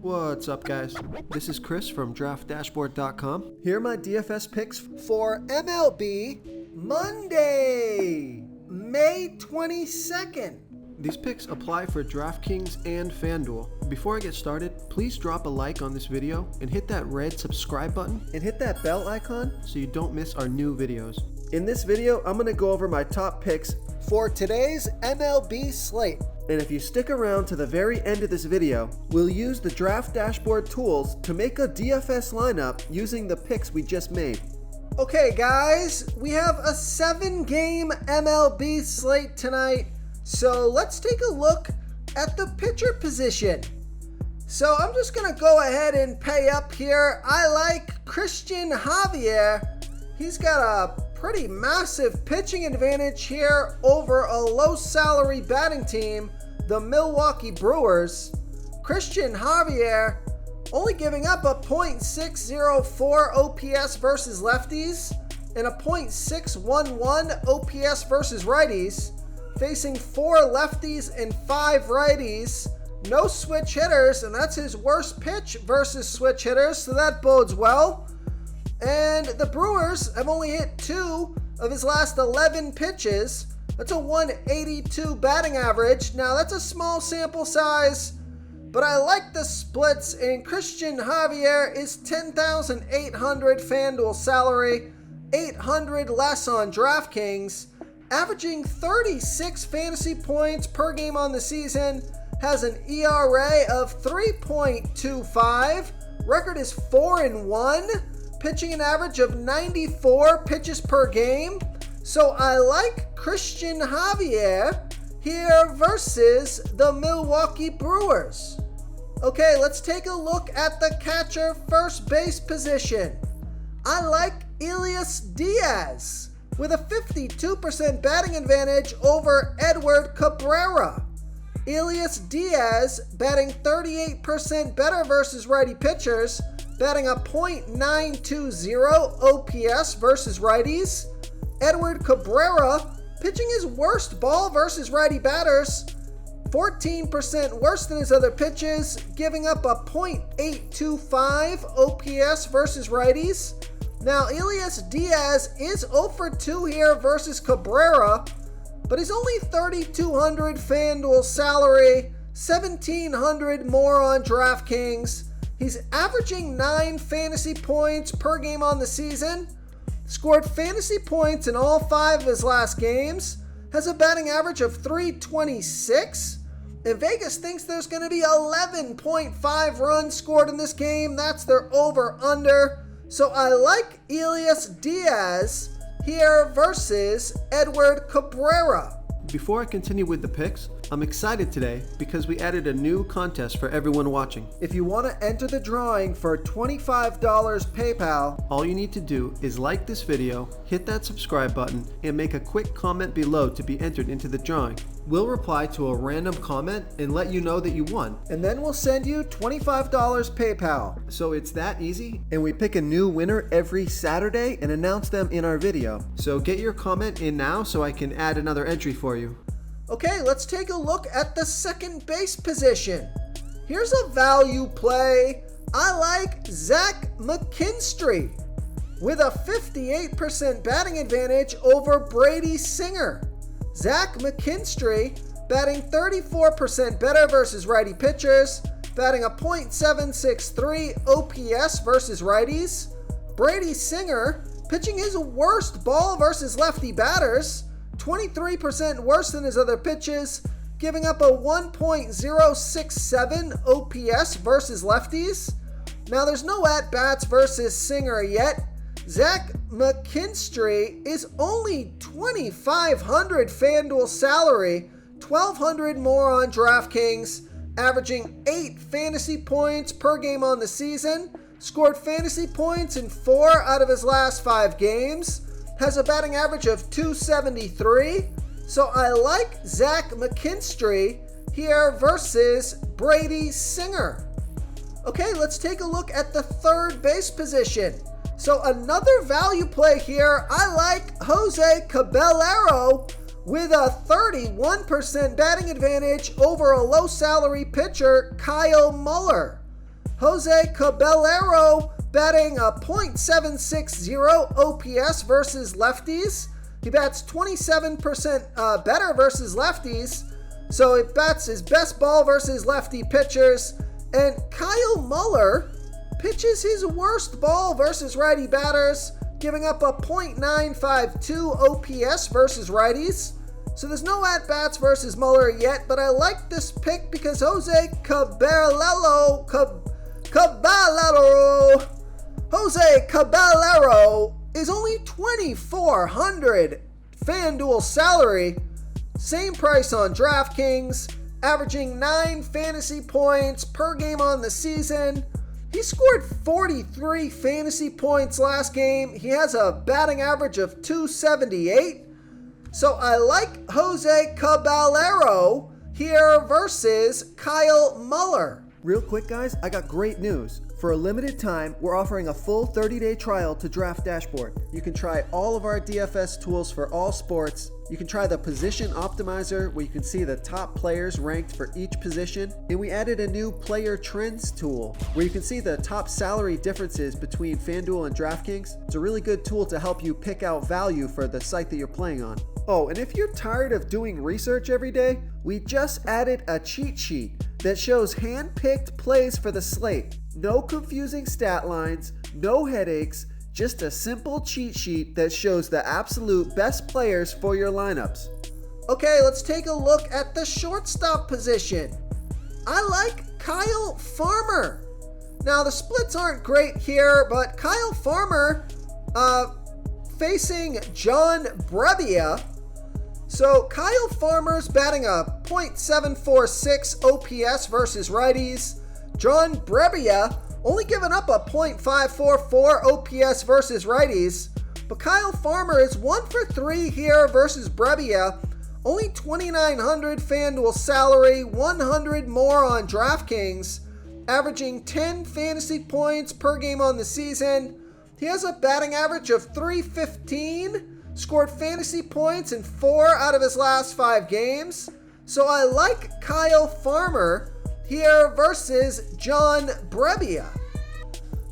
What's up, guys? This is Chris from DraftDashboard.com. Here are my DFS picks for MLB Monday, May 22nd. These picks apply for DraftKings and FanDuel. Before I get started, please drop a like on this video and hit that red subscribe button and hit that bell icon so you don't miss our new videos. In this video, I'm going to go over my top picks for today's MLB slate. And if you stick around to the very end of this video, we'll use the Draft Dashboard tools to make a DFS lineup using the picks we just made. Okay guys, we have a 7-game MLB slate tonight, so let's take a look at the pitcher position. So I'm just going to go ahead and pay up here. I like Christian Javier. He's got a pretty massive pitching advantage here over a low salary batting team, the Milwaukee Brewers. Christian Javier only giving up a .604 OPS versus lefties and a .611 OPS versus righties, facing 4 lefties and 5 righties. No switch hitters, and that's his worst pitch versus switch hitters, so that bodes well. And the Brewers have only hit 2 of his last 11 pitches. That's a 182 batting average. Now, that's a small sample size, but I like the splits, and Christian Javier is $10,800 FanDuel salary, $800 less on DraftKings, averaging 36 fantasy points per game on the season, has an ERA of 3.25, record is 4-1, pitching an average of 94 pitches per game. So I like Christian Javier here versus the Milwaukee Brewers. Okay, let's take a look at the catcher first base position. I like Elias Diaz with a 52% batting advantage over Edward Cabrera. Elias Diaz batting 38% better versus righty pitchers, batting a .920 OPS versus righties. Edward Cabrera pitching his worst ball versus righty batters, 14% worse than his other pitches, giving up a .825 OPS versus righties. Now, Elias Diaz is 0 for 2 here versus Cabrera, but he's only $3,200 FanDuel salary, $1,700 more on DraftKings. He's averaging 9 fantasy points per game on the season, scored fantasy points in all 5 of his last games, has a batting average of .326, and Vegas thinks there's going to be 11.5 runs scored in this game. That's their over-under. So I like Elias Diaz here versus Edward Cabrera. Before I continue with the picks, I'm excited today because we added a new contest for everyone watching. If you want to enter the drawing for $25 PayPal, all you need to do is like this video, hit that subscribe button, and make a quick comment below to be entered into the drawing. We'll reply to a random comment and let you know that you won. And then we'll send you $25 PayPal. So it's that easy, and we pick a new winner every Saturday and announce them in our video. So get your comment in now so I can add another entry for you. Okay, let's take a look at the second base position. Here's a value play. I like Zach McKinstry with a 58% batting advantage over Brady Singer. Zach McKinstry batting 34% better versus righty pitchers, batting a .763 OPS versus righties. Brady Singer pitching his worst ball versus lefty batters, 23% worse than his other pitches, giving up a 1.067 OPS versus lefties. Now there's no at-bats versus Singer yet. Zach McKinstry is only $2,500 FanDuel salary, $1,200 more on DraftKings, averaging 8 fantasy points per game on the season, scored fantasy points in 4 out of his last 5 games, has a batting average of .273. So I like Zach McKinstry here versus Brady Singer. Okay, let's take a look at the third base position. So another value play here, I like Jose Caballero with a 31% batting advantage over a low salary pitcher, Kyle Muller. Jose Caballero batting a .760 OPS versus lefties. He bats 27% better versus lefties, so it bats his best ball versus lefty pitchers. And Kyle Muller pitches his worst ball versus righty batters, giving up a .952 OPS versus righties. So there's no at-bats versus Muller yet, but I like this pick because Jose Caballero is only $2,400 FanDuel salary. Same price on DraftKings, averaging 9 fantasy points per game on the season. He scored 43 fantasy points last game. He has a batting average of .278. So I like Jose Caballero here versus Kyle Muller. Real quick, guys, I got great news. For a limited time, we're offering a full 30-day trial to Draft Dashboard. You can try all of our DFS tools for all sports. You can try the Position Optimizer, where you can see the top players ranked for each position. And we added a new Player Trends tool, where you can see the top salary differences between FanDuel and DraftKings. It's a really good tool to help you pick out value for the site that you're playing on. Oh, and if you're tired of doing research every day, we just added a cheat sheet that shows hand-picked plays for the slate. No confusing stat lines, no headaches, just a simple cheat sheet that shows the absolute best players for your lineups. Okay, let's take a look at the shortstop position. I like Kyle Farmer. Now, the splits aren't great here, but Kyle Farmer facing John Brebbia. So Kyle Farmer's batting a .746 OPS versus righties. John Brebbia only giving up a .544 OPS versus righties. But Kyle Farmer is 1 for 3 here versus Brebbia. Only $2,900 FanDuel salary, 100 more on DraftKings, averaging 10 fantasy points per game on the season. He has a batting average of .315. Scored fantasy points in 4 out of his last 5 games. So I like Kyle Farmer here versus John Brebbia.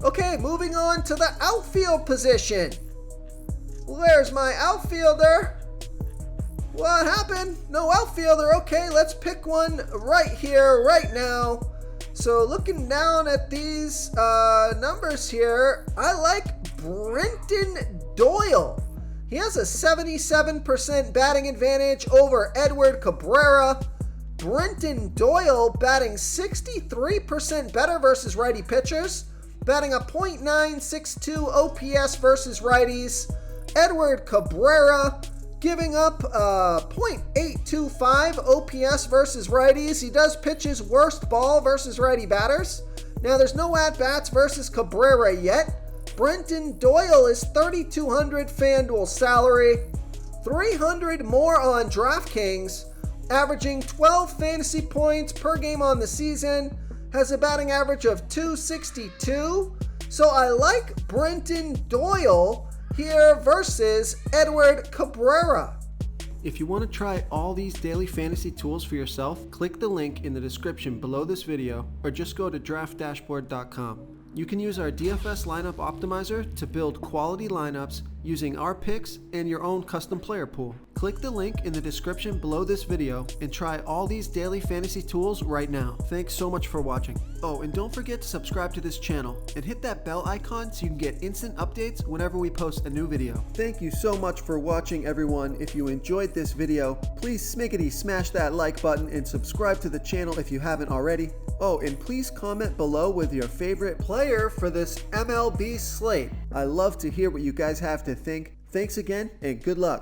Okay, moving on to the outfield position. Where's my outfielder? What happened? No outfielder. Okay, let's pick one right here, right now. So looking down at these numbers here, I like Brenton Doyle. He has a 77% batting advantage over Edward Cabrera. Brenton Doyle batting 63% better versus righty pitchers, batting a .962 OPS versus righties. Edward Cabrera giving up .825 OPS versus righties. He does pitch his worst ball versus righty batters. Now, there's no at-bats versus Cabrera yet. Brenton Doyle is $3,200 FanDuel salary, 300 more on DraftKings, averaging 12 fantasy points per game on the season, has a batting average of .262. So I like Brenton Doyle here versus Edward Cabrera. If you want to try all these daily fantasy tools for yourself, click the link in the description below this video or just go to draftdashboard.com. You can use our DFS lineup optimizer to build quality lineups using our picks and your own custom player pool. Click the link in the description below this video and try all these daily fantasy tools right now. Thanks so much for watching. Oh, and don't forget to subscribe to this channel and hit that bell icon so you can get instant updates whenever we post a new video. Thank you so much for watching, everyone. If you enjoyed this video, please smiggity smash that like button and subscribe to the channel if you haven't already. Oh, and please comment below with your favorite player for this MLB slate. I love to hear what you guys have to think. Thanks again, and good luck.